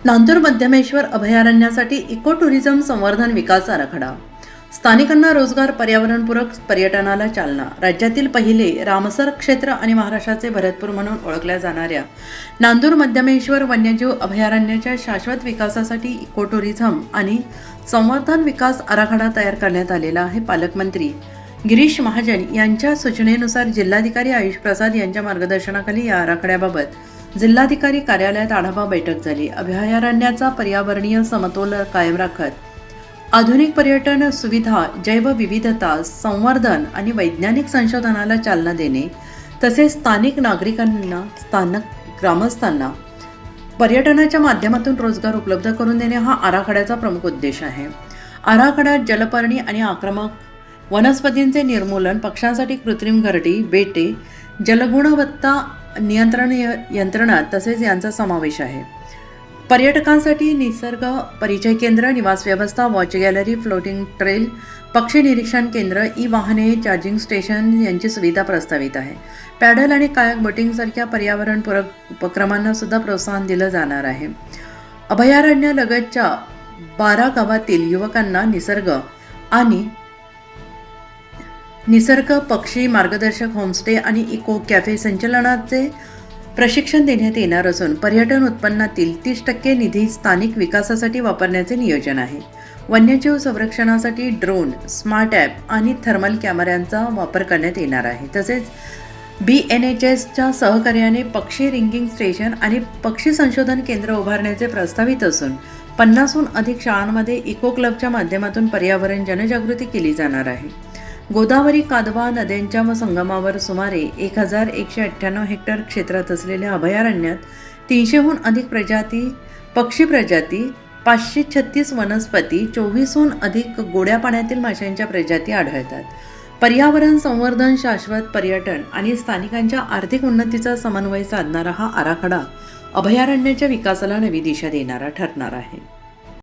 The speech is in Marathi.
नांदूर मध्यमेश्वर अभयारण्यासाठी इको टुरिझम संवर्धन विकास आराखडा. स्थानिकांना रोजगार, पर्यावरणपूरक पर्यटनाला चालना. राज्यातील पहिले रामसर क्षेत्र आणि महाराष्ट्राचे भरतपूर म्हणून ओळखल्या जाणाऱ्या नांदूर मध्यमेश्वर वन्यजीव अभयारण्याच्या शाश्वत विकासासाठी इको टुरिझम आणि संवर्धन विकास आराखडा तयार करण्यात आलेला आहे. पालकमंत्री गिरीश महाजन यांच्या सूचनेनुसार जिल्हाधिकारी आयुष प्रसाद यांच्या मार्गदर्शनाखाली या आराखड्याबाबत जिल्हाधिकारी कार्यालयात आढावा बैठक झाली. अभयारण्याचा पर्यावरणीय समतोल कायम राखत आधुनिक पर्यटन सुविधा, जैवविविधता, संवर्धन आणि वैज्ञानिक संशोधनाला चालना देणे, तसेच स्थानिक नागरिकांना, स्थानिक ग्रामस्थांना पर्यटनाच्या माध्यमातून रोजगार उपलब्ध करून देणे हा आराखड्याचा प्रमुख उद्देश आहे. आराखड्यात जलपर्णी आणि आक्रमक वनस्पतींचे निर्मूलन, पक्ष्यांसाठी कृत्रिम घरटी, बेटे, जलगुणवत्ता नियंत्रण यंत्रणा तसेच यांचा समावेश आहे. पर्यटकांसाठी निसर्ग परिचय केंद्र, निवास व्यवस्था, वॉच गॅलरी, फ्लोटिंग ट्रेल, पक्षी निरीक्षण केंद्र, वाहने, चार्जिंग स्टेशन यांची सुविधा प्रस्तावित आहे. पॅडल आणि कायाक बोटिंगसारख्या पर्यावरणपूरक उपक्रमांना सुद्धा प्रोत्साहन दिलं जाणार आहे. अभयारण्यालगतच्या 12 गावातील युवकांना निसर्ग पक्षी मार्गदर्शक होमस्टे आणि इको कॅफे संचलनाचे प्रशिक्षण देण्यात येणार असून पर्यटन उत्पन्नातील 30% निधी स्थानिक विकासासाठी वापरण्याचे नियोजन आहे. वन्यजीव संरक्षणासाठी ड्रोन, स्मार्ट ॲप आणि थर्मल कॅमेऱ्यांचा वापर करण्यात येणार आहे. तसेच BNHSच्या सहकार्याने पक्षी रिंगिंग स्टेशन आणि पक्षी संशोधन केंद्र उभारण्याचे प्रस्तावित असून 50हून अधिक शाळांमध्ये इको क्लबच्या माध्यमातून पर्यावरण जनजागृती केली जाणार आहे. गोदावरी, कादवा नद्यांच्या संगमावर सुमारे 1198 हेक्टर क्षेत्रात असलेल्या अभयारण्यात 300हून अधिक पक्षी प्रजाती, 536 वनस्पती, 24हून अधिक गोड्या पाण्यातील माशांच्या प्रजाती आढळतात. पर्यावरण संवर्धन, शाश्वत पर्यटन आणि स्थानिकांच्या आर्थिक उन्नतीचा समन्वय साधणारा हा आराखडा अभयारण्याच्या विकासाला नवी दिशा देणारा ठरणार आहे.